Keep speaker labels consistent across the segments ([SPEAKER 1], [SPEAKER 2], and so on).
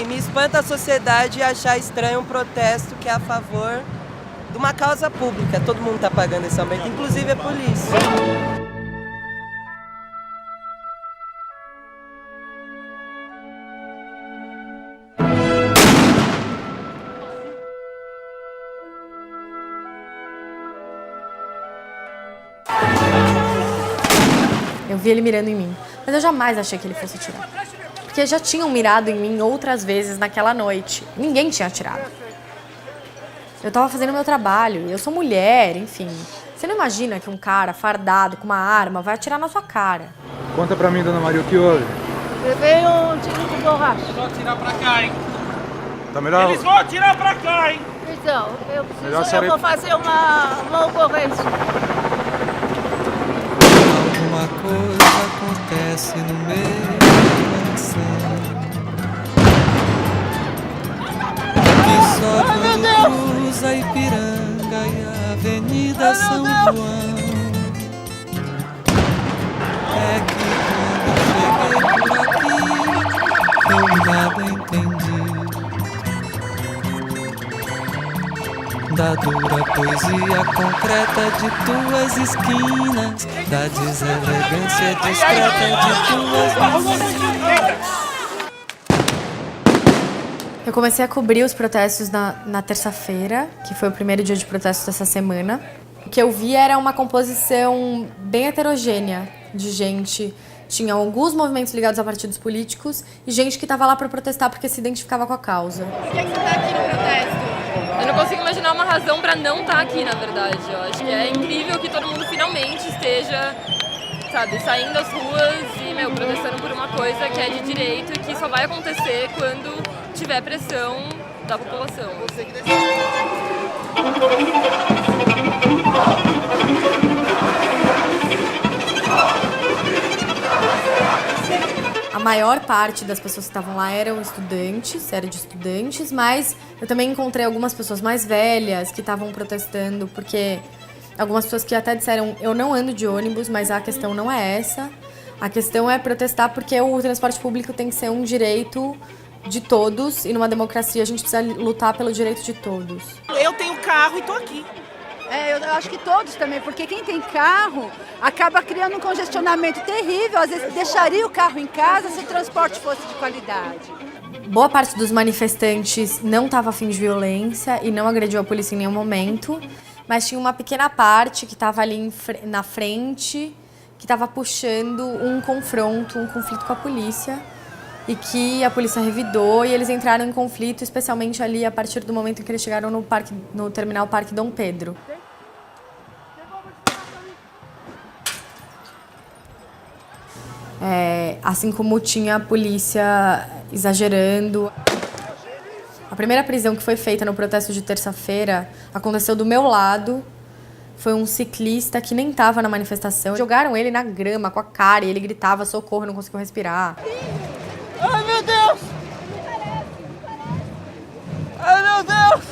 [SPEAKER 1] me espanta a sociedade achar estranho um protesto que é a favor de uma causa pública. Todo mundo está pagando esse aumento, inclusive a polícia.
[SPEAKER 2] Eu vi ele mirando em mim, mas eu jamais achei que ele fosse atirar. Porque já tinham mirado em mim outras vezes naquela noite. Ninguém tinha atirado. Eu tava fazendo o meu trabalho, eu sou mulher, enfim. Você não imagina que um cara fardado com uma arma vai atirar na sua cara.
[SPEAKER 3] Conta pra mim, dona Maria, o que houve?
[SPEAKER 4] Levei um tiro de borracha.
[SPEAKER 5] Eles vão atirar pra cá, hein?
[SPEAKER 3] Tá melhor?
[SPEAKER 5] Eles vão atirar pra cá, hein?
[SPEAKER 4] Então, eu vou fazer uma ocorrência.
[SPEAKER 6] Alguma coisa acontece no meio da canção que só quando cruza a Ipiranga e a Avenida São João é que quando cheguei por aqui eu nada entendi da dura poesia concreta de tuas esquinas, da deselegância discreta de tuas mãos.
[SPEAKER 2] Eu comecei a cobrir os protestos na terça-feira, que foi o primeiro dia de protesto dessa semana. O que eu vi era uma composição bem heterogênea de gente. Tinha alguns movimentos ligados a partidos políticos e gente que estava lá para protestar porque se identificava com a causa.
[SPEAKER 7] Por que você está aqui no protesto? Eu não consigo imaginar uma razão para não estar aqui, na verdade. Eu acho que é incrível que todo mundo finalmente esteja, sabe, saindo às ruas e, protestando por uma coisa que é de direito e que só vai acontecer quando tiver pressão da população.
[SPEAKER 2] A maior parte das pessoas que estavam lá eram estudantes, era de estudantes, mas eu também encontrei algumas pessoas mais velhas que estavam protestando, porque algumas pessoas que até disseram, eu não ando de ônibus, mas a questão não é essa. A questão é protestar porque o transporte público tem que ser um direito de todos, e numa democracia a gente precisa lutar pelo direito de todos.
[SPEAKER 8] Eu tenho carro e tô aqui.
[SPEAKER 4] Eu acho que todos também, porque quem tem carro acaba criando um congestionamento terrível. Às vezes deixaria o carro em casa se o transporte fosse de qualidade.
[SPEAKER 2] Boa parte dos manifestantes não estava a fim de violência e não agrediu a polícia em nenhum momento, mas tinha uma pequena parte que estava ali na frente, que estava puxando um confronto, um conflito com a polícia, e que a polícia revidou e eles entraram em conflito, especialmente ali a partir do momento em que eles chegaram no terminal Parque Dom Pedro. Assim como tinha a polícia exagerando. A primeira prisão que foi feita no protesto de terça-feira aconteceu do meu lado. Foi um ciclista que nem estava na manifestação. Jogaram ele na grama com a cara e ele gritava socorro, não conseguiu respirar.
[SPEAKER 8] Ai, meu Deus! Ai, meu Deus!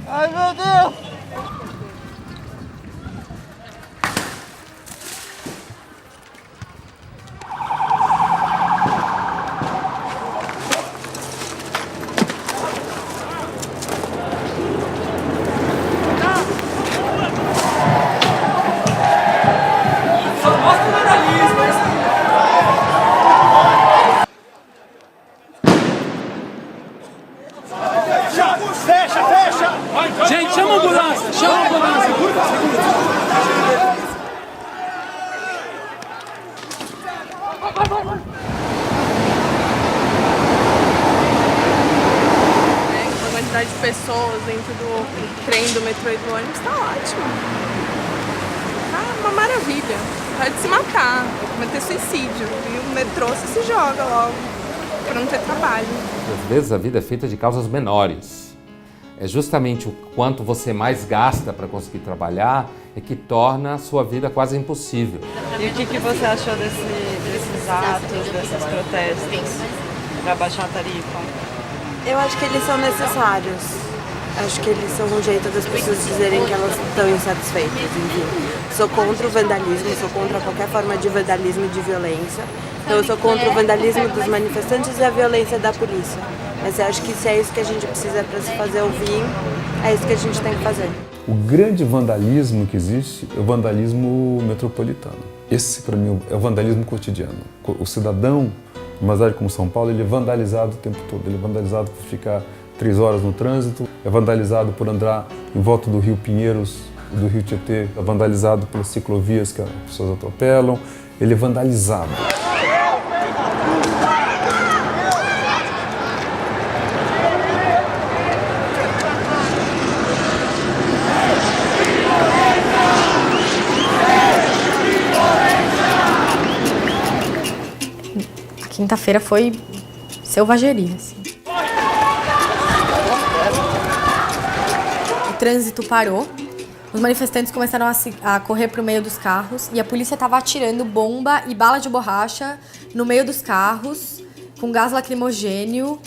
[SPEAKER 8] Ai, meu Deus!
[SPEAKER 5] Gente, chama a ambulância! Chama a ambulância!
[SPEAKER 7] A quantidade de pessoas dentro do trem, do metrô e do ônibus tá ótimo. Tá uma maravilha. Pode se matar, cometer suicídio. E o metrô você se joga logo, pra não ter trabalho.
[SPEAKER 9] Às vezes a vida é feita de causas menores. É justamente o quanto você mais gasta para conseguir trabalhar é que torna a sua vida quase impossível.
[SPEAKER 10] E o que você achou desses atos, desses protestos para baixar a tarifa?
[SPEAKER 11] Eu acho que eles são necessários. Acho que eles são um jeito das pessoas dizerem que elas estão insatisfeitas, enfim. Sou contra o vandalismo, sou contra qualquer forma de vandalismo e de violência. Então eu sou contra o vandalismo dos manifestantes e a violência da polícia. Mas eu acho que se é isso que a gente precisa para se fazer ouvir, é isso que a gente tem que fazer.
[SPEAKER 12] O grande vandalismo que existe é o vandalismo metropolitano. Esse, para mim, é o vandalismo cotidiano. O cidadão, numa cidade como São Paulo, ele é vandalizado o tempo todo. Ele é vandalizado por ficar 3 horas no trânsito, é vandalizado por andar em volta do Rio Pinheiros, do Rio Tietê, é vandalizado pelas ciclovias que as pessoas atropelam, ele é vandalizado.
[SPEAKER 2] A quinta-feira foi selvageria, assim. O trânsito parou, os manifestantes começaram a correr para o meio dos carros e a polícia estava atirando bomba e bala de borracha no meio dos carros, com gás lacrimogênio,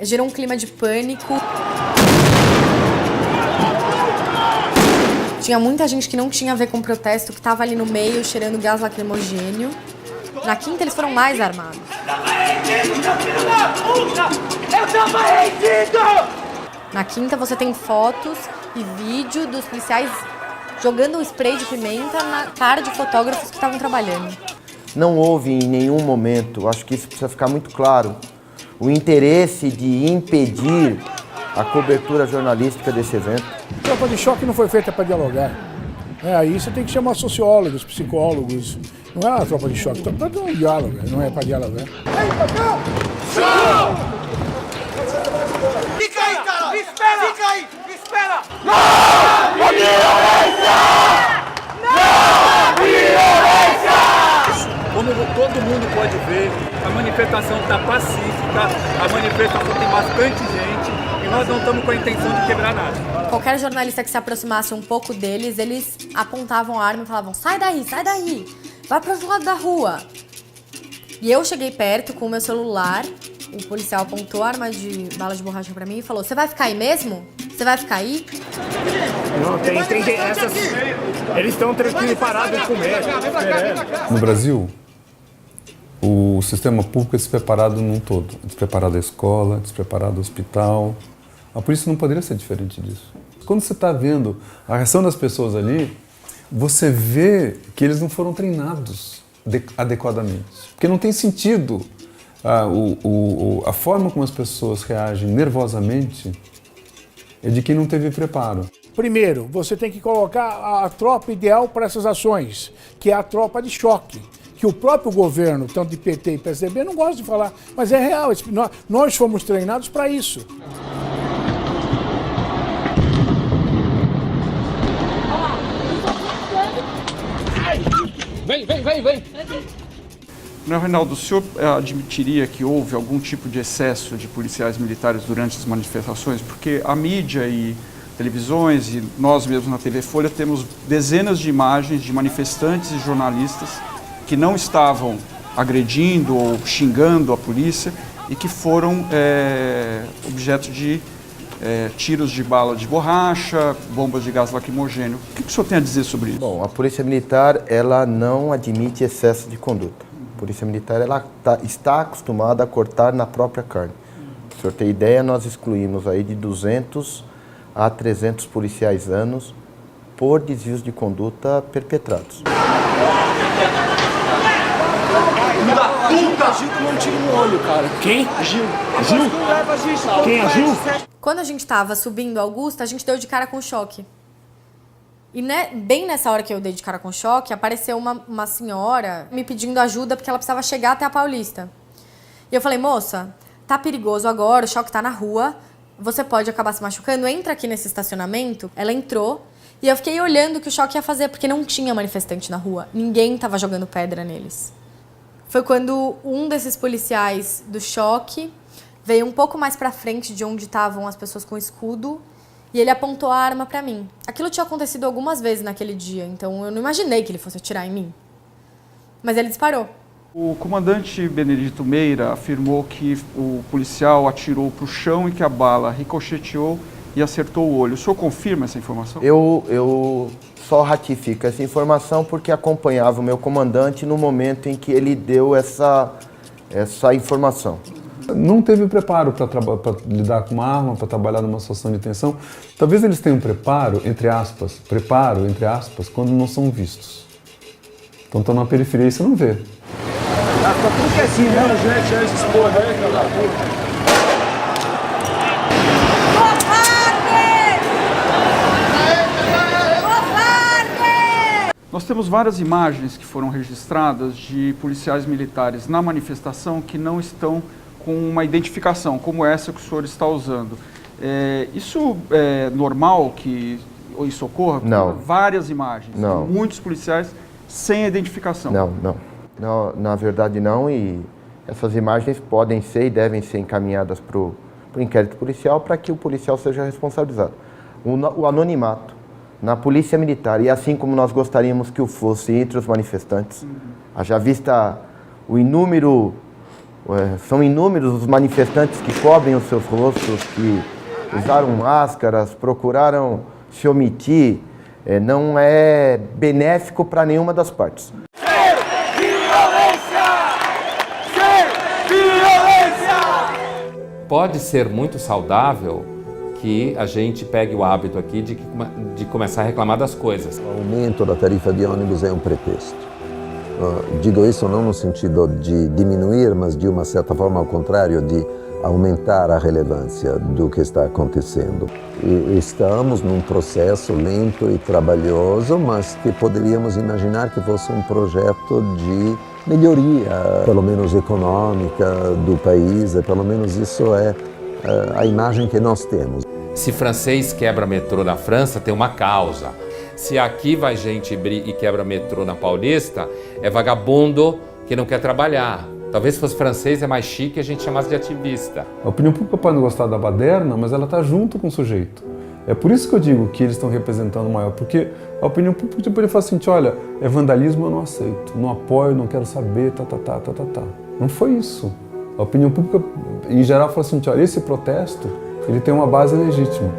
[SPEAKER 2] gerou um clima de pânico. Tinha muita gente que não tinha a ver com o protesto, que estava ali no meio, cheirando gás lacrimogênio. Na quinta, eles foram mais armados. Na quinta, você tem fotos e vídeo dos policiais jogando um spray de pimenta na cara de fotógrafos que estavam trabalhando.
[SPEAKER 13] Não houve em nenhum momento, acho que isso precisa ficar muito claro, o interesse de impedir a cobertura jornalística desse evento.
[SPEAKER 14] A tropa de choque não foi feita para dialogar. Aí você tem que chamar sociólogos, psicólogos. Não é uma tropa de choque, tropa de um diálogo, não é para dialogar.
[SPEAKER 8] Fica aí, cara! Espera! Fica aí! Espera!
[SPEAKER 15] Não! Violência! Não! Violência!
[SPEAKER 5] Como todo mundo pode ver, a manifestação está pacífica, a manifestação tem bastante gente e nós não estamos com a intenção de quebrar nada.
[SPEAKER 2] Qualquer jornalista que se aproximasse um pouco deles, eles apontavam a arma e falavam: sai daí, vai para o outro lado da rua. E eu cheguei perto com o meu celular, o policial apontou a arma de bala de borracha para mim e falou: você vai ficar aí mesmo? Você vai ficar aí?
[SPEAKER 14] Não, tem essas... Eles estão tranquilos e parados com medo.
[SPEAKER 12] No Brasil, o sistema público é despreparado num todo. É despreparado a escola, despreparado o hospital. A polícia não poderia ser diferente disso. Quando você está vendo a reação das pessoas ali, você vê que eles não foram treinados adequadamente. Porque não tem sentido a forma como as pessoas reagem nervosamente é de quem não teve preparo.
[SPEAKER 14] Primeiro, você tem que colocar a tropa ideal para essas ações, que é a tropa de choque. Que o próprio governo, tanto de PT e PSDB, não gosta de falar, mas é real, nós fomos treinados para isso.
[SPEAKER 5] Vem!
[SPEAKER 16] Não, Reinaldo, o senhor admitiria que houve algum tipo de excesso de policiais militares durante as manifestações? Porque a mídia e televisões e nós mesmos na TV Folha temos dezenas de imagens de manifestantes e jornalistas que não estavam agredindo ou xingando a polícia e que foram objeto de tiros de bala de borracha, bombas de gás lacrimogênio. O que o senhor tem a dizer sobre isso?
[SPEAKER 13] Bom, a Polícia Militar ela não admite excesso de conduta. A Polícia Militar ela está acostumada a cortar na própria carne. Para o senhor ter ideia, nós excluímos aí de 200 a 300 policiais anos por desvios de conduta perpetrados.
[SPEAKER 5] Gil tomou um tiro no olho, cara. Quem? Gil. Quem é Gil?
[SPEAKER 2] Quando a gente estava subindo Augusta, a gente deu de cara com choque. E bem nessa hora que eu dei de cara com choque, apareceu uma senhora me pedindo ajuda porque ela precisava chegar até a Paulista. E eu falei: moça, tá perigoso agora, o choque tá na rua, você pode acabar se machucando, entra aqui nesse estacionamento. Ela entrou e eu fiquei olhando o que o choque ia fazer, porque não tinha manifestante na rua, ninguém tava jogando pedra neles. Foi quando um desses policiais do choque veio um pouco mais pra frente de onde estavam as pessoas com escudo e ele apontou a arma pra mim. Aquilo tinha acontecido algumas vezes naquele dia, então eu não imaginei que ele fosse atirar em mim. Mas ele disparou.
[SPEAKER 16] O comandante Benedito Meira afirmou que o policial atirou para o chão e que a bala ricocheteou e acertou o olho. O senhor confirma essa informação?
[SPEAKER 13] Eu só ratifico essa informação porque acompanhava o meu comandante no momento em que ele deu essa informação.
[SPEAKER 12] Não teve preparo para lidar com uma arma, para trabalhar numa situação de tensão. Talvez eles tenham preparo, entre aspas, quando não são vistos. Então estão na periferia e você não vê.
[SPEAKER 8] Tá tudo que é assim, né? Gente, é esses porra, né, cara?
[SPEAKER 16] Nós temos várias imagens que foram registradas de policiais militares na manifestação que não estão com uma identificação, como essa que o senhor está usando. Isso é normal que isso ocorra?
[SPEAKER 13] Não.
[SPEAKER 16] Várias imagens,
[SPEAKER 13] não.
[SPEAKER 16] Muitos policiais sem identificação.
[SPEAKER 13] Não, na verdade não, e essas imagens podem ser e devem ser encaminhadas para o inquérito policial para que o policial seja responsabilizado. O anonimato na polícia militar, e assim como nós gostaríamos que o fosse entre os manifestantes, haja vista são inúmeros os manifestantes que cobrem os seus rostos, que usaram máscaras, procuraram se omitir, não é benéfico para nenhuma das partes.
[SPEAKER 9] Pode ser muito saudável que a gente pegue o hábito aqui de começar a reclamar das coisas.
[SPEAKER 17] O aumento da tarifa de ônibus é um pretexto. Digo isso não no sentido de diminuir, mas de uma certa forma ao contrário, de aumentar a relevância do que está acontecendo. E estamos num processo lento e trabalhoso, mas que poderíamos imaginar que fosse um projeto de melhoria, pelo menos econômica, do país, pelo menos isso é a imagem que nós temos.
[SPEAKER 9] Se francês quebra metrô na França, tem uma causa. Se aqui vai gente e quebra metrô na Paulista, é vagabundo que não quer trabalhar. Talvez se fosse francês é mais chique e a gente chamasse de ativista.
[SPEAKER 12] A opinião pública pode não gostar da baderna, mas ela está junto com o sujeito. É por isso que eu digo que eles estão representando o maior, porque a opinião pública poderia falar assim, olha, é vandalismo, eu não aceito, não apoio, não quero saber, Não foi isso. A opinião pública, em geral, fala assim, olha, esse protesto, ele tem uma base legítima.